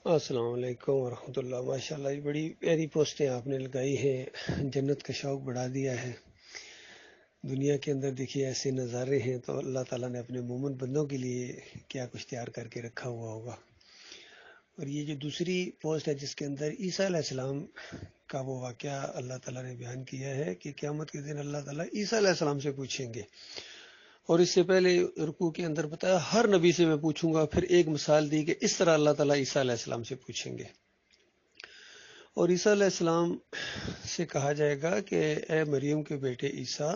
السلام علیکم ورحمۃ اللہ۔ ماشاء اللہ، یہ بڑی پیاری پوسٹیں آپ نے لگائی ہیں، جنت کا شوق بڑھا دیا ہے۔ دنیا کے اندر دیکھیے ایسے نظارے ہیں تو اللہ تعالیٰ نے اپنے مومن بندوں کے لیے کیا کچھ تیار کر کے رکھا ہوا ہوگا۔ اور یہ جو دوسری پوسٹ ہے جس کے اندر عیسیٰ علیہ السلام کا وہ واقعہ اللہ تعالیٰ نے بیان کیا ہے کہ قیامت کے دن اللہ تعالیٰ عیسیٰ علیہ السلام سے پوچھیں گے، اور اس سے پہلے رکوع کے اندر بتایا ہر نبی سے میں پوچھوں گا، پھر ایک مثال دی کہ اس طرح اللہ تعالیٰ عیسیٰ علیہ السلام سے پوچھیں گے۔ اور عیسیٰ علیہ السلام سے کہا جائے گا کہ اے مریم کے بیٹے عیسیٰ،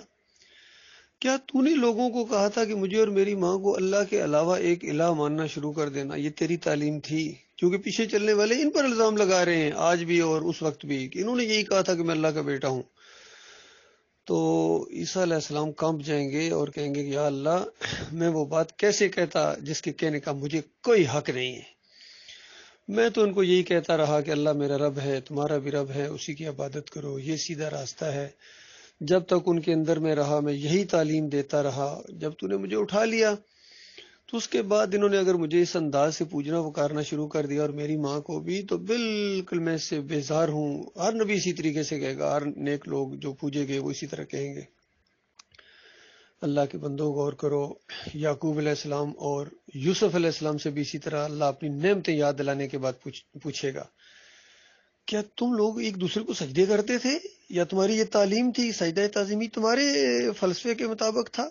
کیا تو نے لوگوں کو کہا تھا کہ مجھے اور میری ماں کو اللہ کے علاوہ ایک الہ ماننا شروع کر دینا؟ یہ تیری تعلیم تھی؟ کیونکہ پیچھے چلنے والے ان پر الزام لگا رہے ہیں آج بھی اور اس وقت بھی کہ انہوں نے یہی کہا تھا کہ میں اللہ کا بیٹا ہوں۔ تو عیسیٰ علیہ السلام کانپ جائیں گے اور کہیں گے کہ یا اللہ، میں وہ بات کیسے کہتا جس کے کہنے کا مجھے کوئی حق نہیں ہے۔ میں تو ان کو یہی کہتا رہا کہ اللہ میرا رب ہے، تمہارا بھی رب ہے، اسی کی عبادت کرو، یہ سیدھا راستہ ہے۔ جب تک ان کے اندر میں رہا میں یہی تعلیم دیتا رہا۔ جب تو نے مجھے اٹھا لیا تو اس کے بعد انہوں نے اگر مجھے اس انداز سے پوجنا پکارنا شروع کر دیا، اور میری ماں کو بھی، تو بالکل میں اس سے بیزار ہوں۔ ہر نبی اسی طریقے سے کہے گا، ہر نیک لوگ جو پوجے گئے وہ اسی طرح کہیں گے۔ اللہ کے بندوں غور کرو، یعقوب علیہ السلام اور یوسف علیہ السلام سے بھی اسی طرح اللہ اپنی نعمتیں یاد دلانے کے بعد پوچھے گا، کیا تم لوگ ایک دوسرے کو سجدے کرتے تھے، یا تمہاری یہ تعلیم تھی، سجدہ تعظیمی تمہارے فلسفے کے مطابق تھا؟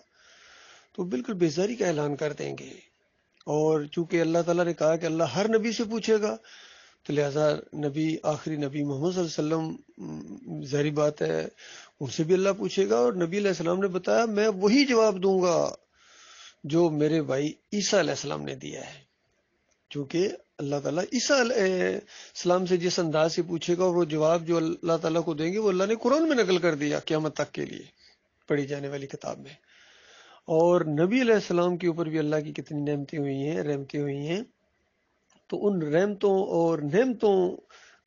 تو بالکل بیزاری کا اعلان کر دیں گے۔ اور چونکہ اللہ تعالیٰ نے کہا کہ اللہ ہر نبی سے پوچھے گا، تو لہذا نبی، آخری نبی محمد صلی اللہ علیہ وسلم، ظاہری بات ہے ان سے بھی اللہ پوچھے گا۔ اور نبی علیہ السلام نے بتایا میں وہی جواب دوں گا جو میرے بھائی عیسیٰ علیہ السلام نے دیا ہے، چونکہ اللہ تعالیٰ عیسیٰ علیہ السلام سے جس انداز سے پوچھے گا، اور وہ جواب جو اللہ تعالیٰ کو دیں گے وہ اللہ نے قرآن میں نقل کر دیا قیامت تک کے لیے پڑھی جانے والی کتاب میں۔ اور نبی علیہ السلام کے اوپر بھی اللہ کی کتنی نعمتیں ہوئی ہیں، رحمتیں ہوئی ہیں، تو ان رحمتوں اور نعمتوں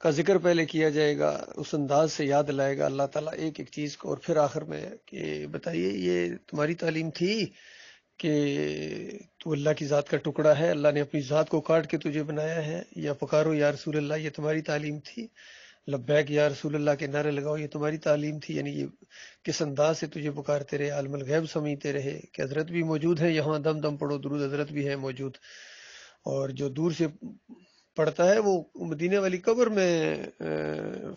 کا ذکر پہلے کیا جائے گا، اس انداز سے یاد لائے گا اللہ تعالیٰ ایک ایک چیز کو، اور پھر آخر میں کہ بتائیے یہ تمہاری تعلیم تھی کہ تو اللہ کی ذات کا ٹکڑا ہے، اللہ نے اپنی ذات کو کاٹ کے تجھے بنایا ہے؟ یا پکارو یا رسول اللہ، یہ تمہاری تعلیم تھی؟ لبیک یا رسول اللہ کے نعرے لگاؤ، یہ تمہاری تعلیم تھی؟ یعنی یہ کس انداز سے تجھے پکارتے رہے، عالم الغیب سمجھتے رہے کہ حضرت بھی موجود ہیں یہاں، دم دم پڑھو درود حضرت بھی ہے موجود۔ اور جو دور سے پڑھتا ہے وہ مدینے والی قبر میں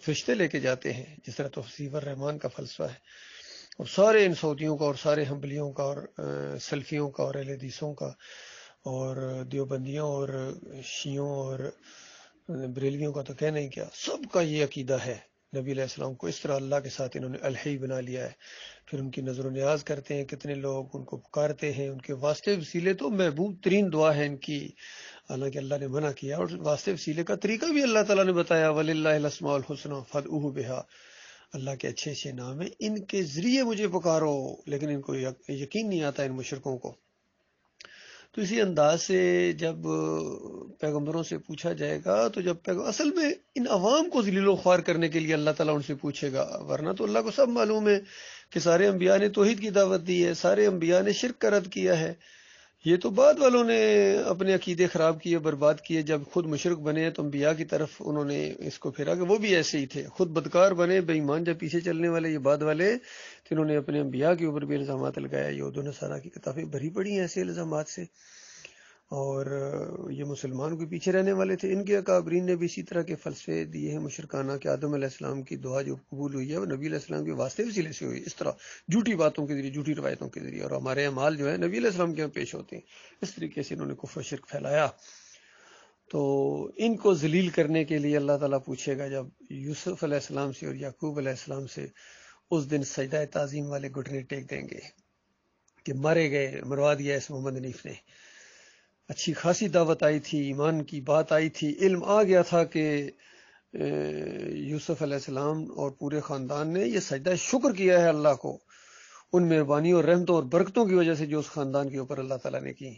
فرشتے لے کے جاتے ہیں، جس طرح توصیف الرحمان کا فلسفہ ہے۔ اور سارے ان سعودیوں کا اور سارے حنبلیوں کا اور سلفیوں کا اور اہل حدیثوں کا اور دیوبندیوں اور شیعوں اور بریلویوں کا تو کہنا ہی کیا، سب کا یہ عقیدہ ہے۔ نبی علیہ السلام کو اس طرح اللہ کے ساتھ انہوں نے الہی بنا لیا ہے۔ پھر ان کی نظر و نیاز کرتے ہیں، کتنے لوگ ان کو پکارتے ہیں، ان کے واسطے وسیلے تو محبوب ترین دعا ہے ان کی، حالانکہ اللہ نے منع کیا۔ اور واسطے وسیلے کا طریقہ بھی اللہ تعالیٰ نے بتایا، وَلِلَّهِ الْأَسْمَاءُ الْحُسْنَىٰ فَادْعُوهُ بِهَا، اللہ کے اچھے اچھے نام ہیں، ان کے ذریعے مجھے پکارو۔ لیکن ان کو یقین نہیں آتا ان مشرکوں کو۔ تو اسی انداز سے جب پیغمبروں سے پوچھا جائے گا، تو جب اصل میں ان عوام کو ذلیل و خوار کرنے کے لیے اللہ تعالیٰ ان سے پوچھے گا، ورنہ تو اللہ کو سب معلوم ہے کہ سارے انبیاء نے توحید کی دعوت دی ہے، سارے انبیاء نے شرک کا رد کیا ہے۔ یہ تو بعد والوں نے اپنے عقیدے خراب کیے، برباد کیے، جب خود مشرک بنے تو انبیاء کی طرف انہوں نے اس کو پھیرا کہ وہ بھی ایسے ہی تھے، خود بدکار بنے، بے ایمان جب پیچھے چلنے والے یہ بعد والے، تو انہوں نے اپنے انبیاء کے اوپر بھی الزامات لگایا۔ یہود و نصارہ کی کتابیں بھری پڑی ہیں ایسے الزامات سے، اور یہ مسلمان کے پیچھے رہنے والے تھے۔ ان کے اکابرین نے بھی اسی طرح کے فلسفے دیے ہیں مشرکانہ کہ آدم علیہ السلام کی دعا جو قبول ہوئی ہے وہ نبی علیہ السلام کے واسطے وسیلے سے ہوئی، اس طرح جھوٹی باتوں کے ذریعے، جھوٹی روایتوں کے ذریعے، اور ہمارے اعمال جو ہے نبی علیہ السلام کے یہاں پیش ہوتے ہیں۔ اس طریقے سے انہوں نے کفر و شرک پھیلایا۔ تو ان کو ذلیل کرنے کے لیے اللہ تعالیٰ پوچھے گا جب یوسف علیہ السلام سے اور یعقوب علیہ السلام سے، اس دن سجدہ تعظیم والے گھٹنے ٹیک دیں گے کہ مارے گئے، مروا دیا اس محمد حنیف نے۔ اچھی خاصی دعوت آئی تھی، ایمان کی بات آئی تھی، علم آ گیا تھا کہ یوسف علیہ السلام اور پورے خاندان نے یہ سجدہ شکر کیا ہے اللہ کو، ان مہربانی اور رحمتوں اور برکتوں کی وجہ سے جو اس خاندان کے اوپر اللہ تعالیٰ نے کی۔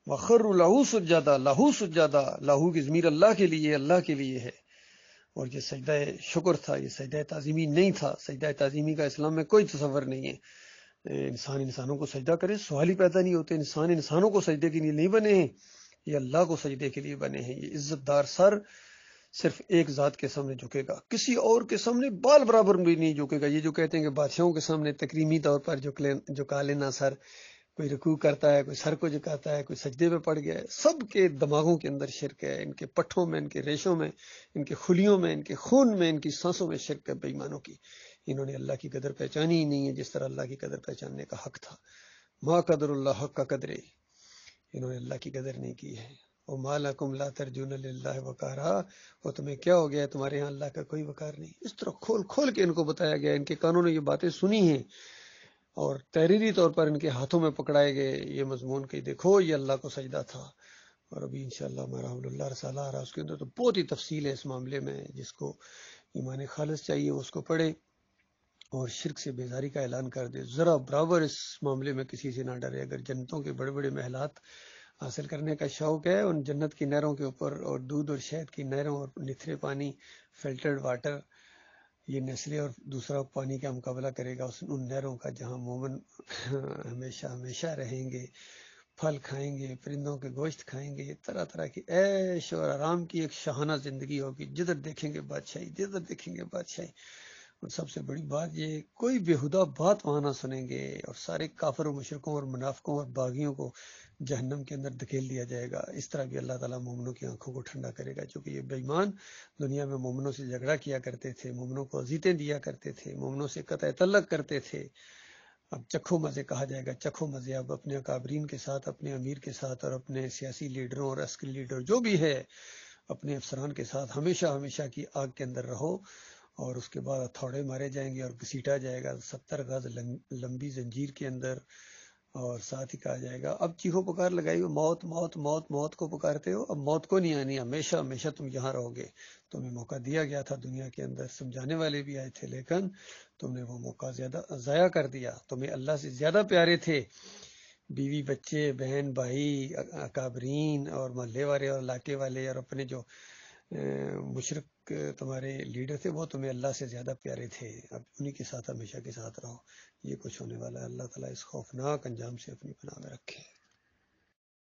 وَخَرُّوا لَهُ سُجَّدًا، لہو سجدہ، لہو کی ضمیر اللہ کے لیے، اللہ کے لیے ہے۔ اور یہ سجدہ شکر تھا، یہ سجدہ تعظیمی نہیں تھا۔ سجدہ تعظیمی کا اسلام میں کوئی تصور نہیں ہے۔ انسان انسانوں کو سجدہ کرے، سوال ہی پیدا نہیں ہوتے۔ انسان انسانوں کو سجدے کے لیے نہیں بنے ہیں، یہ اللہ کو سجدے کے لیے بنے ہیں. یہ عزت دار سر صرف ایک ذات کے سامنے جھکے گا، کسی اور کے سامنے بال برابر بھی نہیں جھکے گا. یہ جو کہتے ہیں کہ بادشاہوں کے سامنے تکریمی طور پر جھکا لینا سر، کوئی رکوع کرتا ہے، کوئی سر کو جھکاتا ہے، کوئی سجدے پہ پڑ گیا ہے، سب کے دماغوں کے اندر شرک ہے. ان کے پٹھوں میں، ان کے ریشوں میں، ان کے خلیوں میں، ان کے خون میں، ان کی سانسوں میں شرک ہے بے ایمانوں کی. انہوں نے اللہ کی قدر پہچانی ہی نہیں ہے جس طرح اللہ کی قدر پہچاننے کا حق تھا. ما قدر اللہ حق کا قدرے، انہوں نے اللہ کی قدر نہیں کی ہے. وَمَا لَكُمْ لَا تَرْجُونَ لِلَّهِ وَقَارًا، اور تمہیں کیا ہو گیا ہے، تمہارے ہاں اللہ کا کوئی وقار نہیں. اس طرح کھول کھول کے ان کو بتایا گیا، ان کے کانوں نے یہ باتیں سنی ہیں اور تحریری طور پر ان کے ہاتھوں میں پکڑائے گئے یہ مضمون کہ دیکھو یہ اللہ کو سجدہ تھا. اور ابھی انشاءاللہ ہمارا اللہ رسالہ آ رہا ہے، اس کے اندر تو بہت ہی تفصیل ہے اس معاملے میں. جس کو ایمان خالص چاہیے اس کو پڑھے اور شرک سے بیزاری کا اعلان کر دے. ذرا برابر اس معاملے میں کسی سے نہ ڈرے. اگر جنتوں کے بڑے بڑے محلات حاصل کرنے کا شوق ہے، ان جنت کی نہروں کے اوپر اور دودھ اور شہد کی نہروں اور نتھرے پانی، فلٹرڈ واٹر، یہ نسلیں اور دوسرا پانی کا مقابلہ کرے گا ان نہروں کا، جہاں مومن ہمیشہ ہمیشہ رہیں گے، پھل کھائیں گے، پرندوں کے گوشت کھائیں گے، طرح طرح کی عیش اور آرام کی ایک شاہانہ زندگی ہوگی. جدھر دیکھیں گے بادشاہی، جدھر دیکھیں گے بادشاہی. اور سب سے بڑی بات یہ، کوئی بےہودہ بات وہاں نہ سنیں گے، اور سارے کافر و مشرکوں اور منافقوں اور باغیوں کو جہنم کے اندر دھکیل دیا جائے گا. اس طرح بھی اللہ تعالیٰ مومنوں کی آنکھوں کو ٹھنڈا کرے گا، چونکہ یہ بے ایمان دنیا میں مومنوں سے جھگڑا کیا کرتے تھے، مومنوں کو اذیتیں دیا کرتے تھے، مومنوں سے قطع تعلق کرتے تھے. اب چکھو مزے کہا جائے گا، چکھو مزے. اب اپنے اکابرین کے ساتھ، اپنے امیر کے ساتھ اور اپنے سیاسی لیڈروں اور عسکری لیڈر جو بھی ہے، اپنے افسران کے ساتھ ہمیشہ ہمیشہ کی آگ کے اندر رہو. اور اس کے بعد ہتھوڑے مارے جائیں گے اور گھسیٹا جائے گا 70 گز لمبی زنجیر کے اندر. اور ساتھ ہی کہا جائے گا اب چیخو پکار لگائی ہو، موت موت موت موت کو پکارتے ہو، اب موت کو نہیں آنی، ہمیشہ ہمیشہ تم یہاں رہو گے. تمہیں موقع دیا گیا تھا دنیا کے اندر، سمجھانے والے بھی آئے تھے، لیکن تم نے وہ موقع زیادہ ضائع کر دیا. تمہیں اللہ سے زیادہ پیارے تھے بیوی، بچے، بہن، بھائی، اکابرین اور محلے والے اور علاقے والے اور اپنے جو مشرک تمہارے لیڈر تھے، وہ تمہیں اللہ سے زیادہ پیارے تھے. اب انہی کے ساتھ ہمیشہ کے ساتھ رہو. یہ کچھ ہونے والا ہے. اللہ تعالیٰ اس خوفناک انجام سے اپنی پناہ میں رکھے.